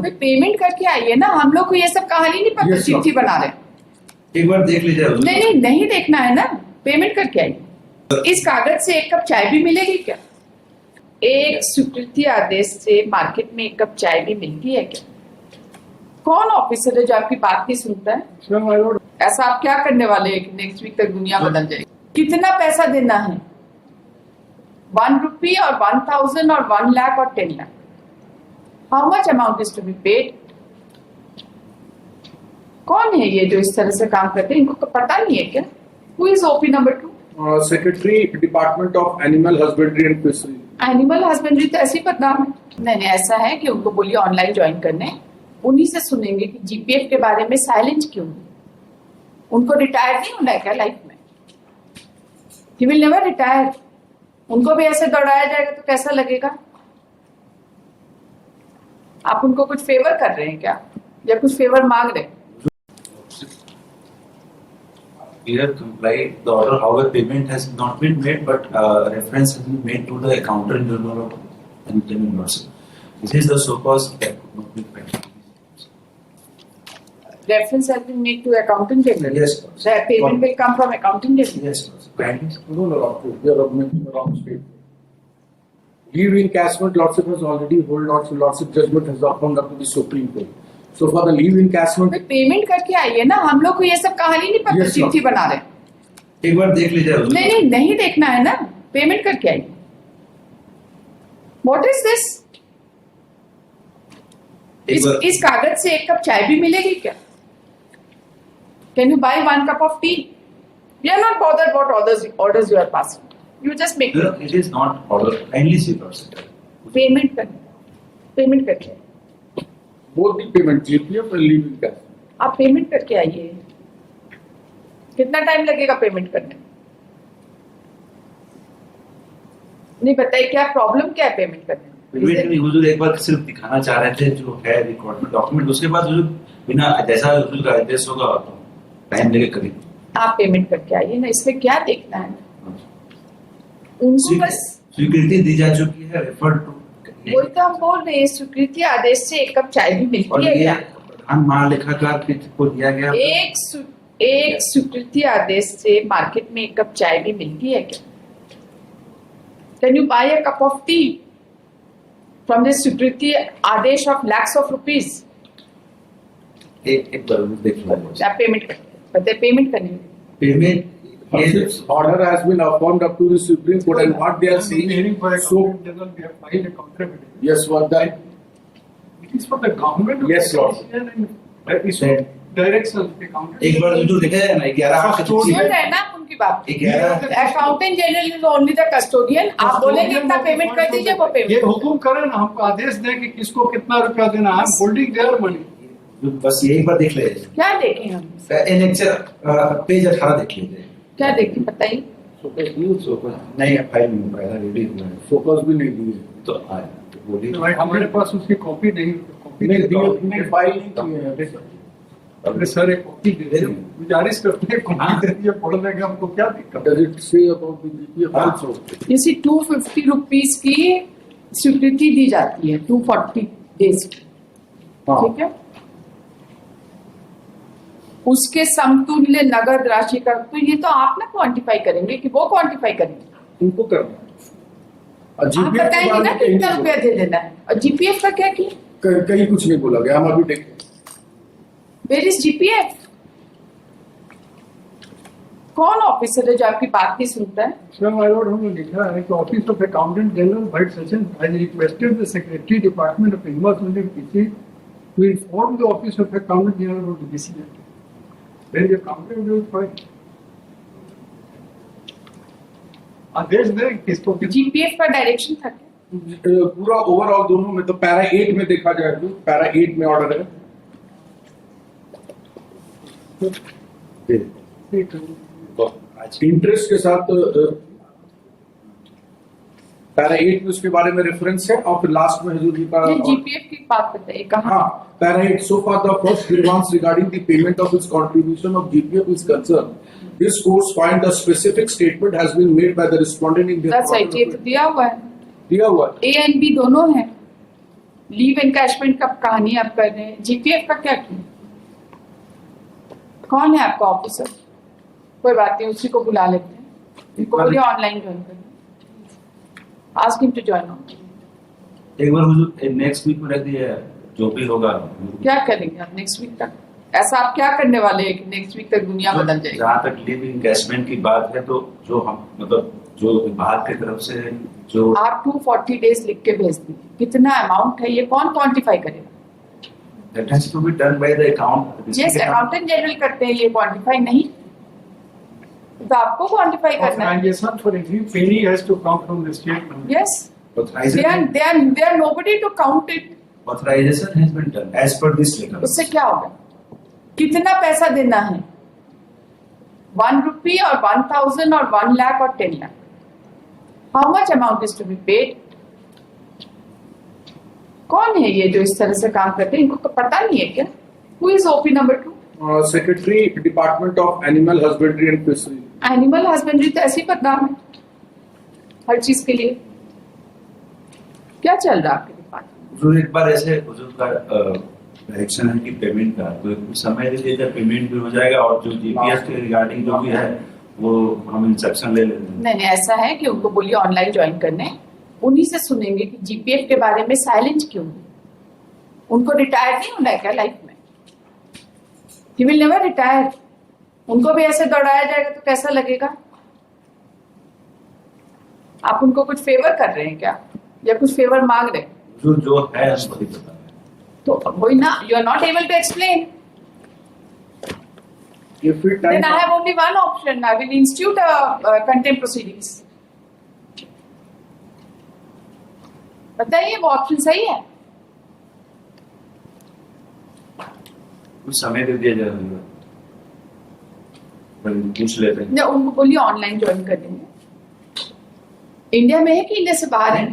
Payment करके आइए ना, हम लोग को ये सब कहानी नहीं पता, चिट्ठी बना रहे। एक बार देख लीजिए। नहीं देखना है ना, पेमेंट करके आइए। इस कागज से एक कप चाय भी मिलेगी क्या? एक स्वीकृति आदेश से मार्केट में एक कप चाय भी मिलती है क्या? कौन ऑफिसर है जो आपकी बात नहीं सुनता है? ऐसा आप क्या करने वाले हैं कि नेक्स्ट वीक तक दुनिया बदल जाएगी? कितना पैसा देना है? 1 रुपी और 1000 और 1 लाख और 10 lakh? How much amount is to be paid? कौन है ये जो इस तरह से काम करते हैं? इनको पता नहीं है क्या? Who is OP number 2? Secretary department of animal husbandry and fishery. Animal husbandry तो ऐसे ही बदनाम है। नहीं, ऐसा है कि उनको बोलिए ऑनलाइन ज्वाइन करने, उन्हीं से सुनेंगे कि जीपीएफ के बारे में साइलेंट क्यों है। उनको रिटायर नहीं होना है क्या लाइफ में? He will never retire. उनको भी ऐसे दौड़ाया जाएगा तो कैसा लगेगा? आप उनको कुछ फेवर कर रहे हैं क्या, या कुछ फेवर मांग रहे हैं? We have complied the order. However, payment has not been made, but reference has been made to the accountant general and payment also. This is the so-called Reference has been made to accountant general. Yes. The payment will come from accountant general. Yes. Kindly. No, you are making the wrong statement. Leave encashment lordship has already hold lordship judgment has gone up to the Supreme Court. So for the leave encashment, payment करके आइए ना, हम लोग को ये सब कहानी नहीं पता, चिट्ठी बना रहे। एक बार देख लीजिए। नहीं देखना है ना, पेमेंट करके आइए। What is this? इस कागज से एक कप चाय भी मिलेगी क्या? Can you buy 1 cup of tea? We are not bothered what orders you are passing. You just make it is not order. Kindly see procedure. Payment करके both the payment GPF and leave encashment. आप payment करके आइए। कितना time लगेगा payment करने में? नहीं बताइए क्या प्रॉब्लम क्या है पेमेंट करने में? पेमेंट नहीं हुजूर, एक बार सिर्फ दिखाना चाह रहे थे जो है रिकॉर्ड में डॉक्यूमेंट, उसके बाद हुजूर बिना जैसा हुजूर का आदेश होगा तो टाइम लेके करेंगे। आप पेमेंट करके आइए ना, इसमें क्या देखना है? उनको बस स्वीकृति दी जा चुकी है, रेफर टू। वही तो हम बोल रहे हैं, स्वीकृति आदेश से एक कप चाय भी मिलती है क्या? प्रधान महालेखाकार को दिया गया एक स्वीकृति आदेश से मार्केट में एक कप चाय भी मिलती है क्या? Can you buy a cup of tea from the स्वीकृति आदेश ऑफ lakhs of rupees? एक बार देख लो। आप पेमेंट करनी payment This order has been affirmed up to the Supreme Court, and what they are saying. Hearing for So accountant general, we have filed a counter affidavit. yes, what that? It is for the government. Yes, Lord. And issue directions the accountant. एक बार हुजूर देखा है ना 11 सुन रहे हैं ना उनकी बात? 11 accountant general is only the custodian. आप बोलेंगे इतना पेमेंट कर दीजिए, वो ये पेमेंट। हुकुम करें ना, हमको आदेश दें कि किसको कितना रुपया देना है। Holding their money. बस यही बार देख ले। क्या देखें हम? एनेक्सर पेज 18 देख लीजिए। क्या देखें बताइए? नहीं फाइल में पहला रेडी हुआ है, Focus भी नहीं दिए। तो आया तो बोलिए। भाई हमारे पास उसकी कॉपी नहीं, कॉपी नहीं दिए, फाइल नहीं किए हैं। अपने सर एक कॉपी दे दे, गुजारिश करते हैं कॉपी दे दिए, पढ़ लेंगे, हमको क्या दिक्कत? Does it say about the GPF also? इसी 250 रुपीज की स्वीकृति दी जाती है 240 डेज की, हाँ। ठीक है? उसके समतुल्य नगद राशि का तो ये तो आप ना क्वांटिफाई करेंगे कि वो क्वांटिफाई करेंगे? इनको करना है। आप बताएंगे ना कितना रुपया दे देना है। और जीपीएफ का क्या किया? कहीं कुछ नहीं बोला गया, हम अभी देखें। Where is GPF? कौन ऑफिसर है जो आपकी बात नहीं सुनता है? सर माय लॉर्ड, हमने लिखा है कि office of accountant general vide session has requested the secretary department of investment and PC to inform the office of accountant general about the decision. Where is accountant will find? आदेश दे किसको? जीपीएफ का direction था क्या? पूरा overall दोनों में तो पैरा 8 में देखा जाए तो पैरा 8 में ऑर्डर है। इंटरेस्ट के साथ पैरा 8 में उसके बारे में रेफरेंस है, और फिर लास्ट में हुजूर जी का जीपीएफ की बात बताइए कहाँ? हाँ, para 8 so far the first grievance regarding the payment of its contribution of GPF is concerned. This course find the specific statement has been made by the respondent in their That's right, ये तो दिया हुआ है, दिया हुआ है। A and B दोनों है। लीव एनकैशमेंट का कहानी आप कर रहे हैं, जीपीएफ का क्या किया? कौन है आपका ऑफिसर? कोई बात नहीं, उसी को बुला लेते हैं, उनको बोलिए ऑनलाइन ज्वाइन करना, ask him to join on. एक बार हुजूर नेक्स्ट वीक में रख दिया जो भी होगा। क्या करेंगे आप नेक्स्ट वीक तक? ऐसा आप क्या करने वाले हैं कि नेक्स्ट वीक तक दुनिया बदल जाएगी? जहाँ तक लीव एनकैशमेंट की बात है, तो जो हम मतलब जो विभाग की तरफ से जो आप 240 डेज लिख के भेज दीजिए, कितना अमाउंट है ये कौन क्वांटिफाई करेगा? that has to be done by the account. Yes, accountant general करते हैं, ये क्वांटिफाई नहीं, तो आपको क्वांटिफाई करना है। Authorization for every penny has to come from the state. Yes, Authorization, they are nobody to count it। authorization has been done as per this letter. उससे क्या होगा? कितना पैसा देना है? 1 rupee और 1000 और 1 lakh और 10 lakh? How much amount is to be paid? कौन है ये जो इस तरह से काम करते हैं? इनको तो पता नहीं है क्या? Who is OP number 2? Secretary, Department of Animal Husbandry and Fishery. Animal husbandry तो ऐसे ही बदनाम है हर चीज के लिए। क्या चल रहा है आपके डिपार्टमेंट? जो एक बार ऐसे हुजूर का डायरेक्शन है कि पेमेंट का तो कुछ समय दीजिएगा, पेमेंट भी हो जाएगा, और जो जीपीएफ के रिगार्डिंग जो भी है वो हम इंस्ट्रक्शन ले लेते हैं। नहीं, ऐसा है कि उनको बोलिए ऑनलाइन ज्वाइन करने, उन्हीं से सुनेंगे कि जीपीएफ के बारे में साइलेंट क्यों है। उनको रिटायर नहीं होना है क्या लाइफ में? He will never retire. उनको भी ऐसे दौड़ाया जाएगा तो कैसा लगेगा? आप उनको कुछ फेवर कर रहे हैं क्या, या कुछ फेवर मांग रहे हैं? जो है हमको ही पता है। तो वही ना, you are not able to explain. If it Then time I have only one option. I will institute contempt proceedings. बताइए वो ऑप्शन सही है? कुछ समय दे दिया जाएगा, पूछ लेते हैं। या उनको बोलिए ऑनलाइन ज्वाइन कर देंगे। इंडिया में है कि इंडिया से बाहर है?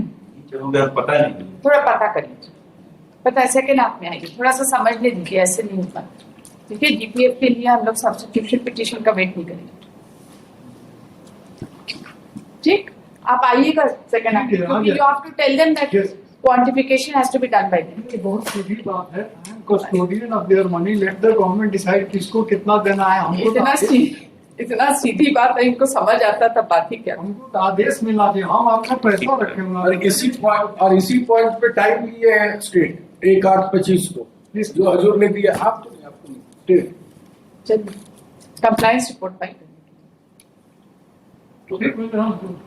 जब पता नहीं, थोड़ा पता कर लीजिए, पता है सेकेंड हाफ में आएगी, थोड़ा सा समझ ले दीजिए, ऐसे नहीं होता। ठीक है, जीपीएफ के लिए हम लोग सब्स्टिट्यूशन पिटीशन का वेट नहीं करेंगे। ठीक, आप आइएगा सेकेंड हाफ, क्योंकि you have to tell them that quantification has to be done by them. ये बहुत सीधी बात है। I am custodian of their money, let the government decide किसको कितना देना है। हमको तो इतना सीधी बात है, इनको समझ आता तब बात ही क्या। हमको तो आदेश मिला दे, हम आपका पैसा रखेंगे। और इसी पॉइंट पे टाइम लिए है स्टेट 1/8/25 को, जो हजूर ने दिया, आप तो नहीं, आपको नहीं, स्टेट। चलिए कंप्लायंस रिपोर्ट फाइल करेंगे।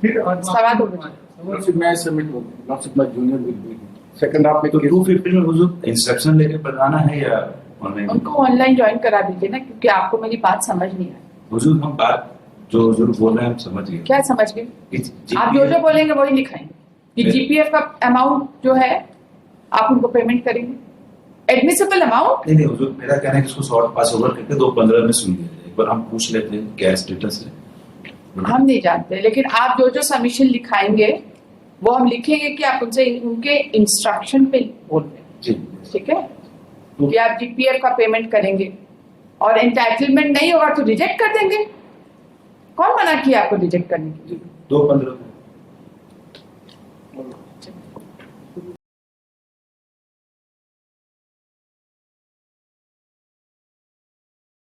फिर सवा 2 बजे। फिर मैं सबमिट हो गया, lots of my junior will be second half में। तो 250 में हुजूर इंस्ट्रक्शन लेके बताना है या ऑनलाइन? उनको ऑनलाइन ज्वाइन करा दीजिए ना, क्योंकि आपको मेरी बात समझ नहीं आई। हुजूर हम बात जो हुजूर बोल रहे हैं हम समझ गए। क्या समझ गए? आप जो बोलेंगे वही लिखाएंगे कि जीपीएफ का अमाउंट जो है आप उनको पेमेंट करेंगे, एडमिसिबल अमाउंट। नहीं हुजूर, मेरा कहना है कि इसको शॉर्ट पास ओवर करके 2:15 में सुन लिया जाए। एक बार हम पूछ लेते हैं क्या स्टेटस है। हम नहीं जानते, लेकिन आप जो सबमिशन लिखाएंगे वो हम लिखेंगे कि आप उनसे उनके इंस्ट्रक्शन पे बोल रहे हैं। जी ठीक है, कि आप जीपीएफ का पेमेंट करेंगे और एंटाइटलमेंट नहीं होगा तो रिजेक्ट कर देंगे। कौन मना किया आपको रिजेक्ट करने के लिए? 2:15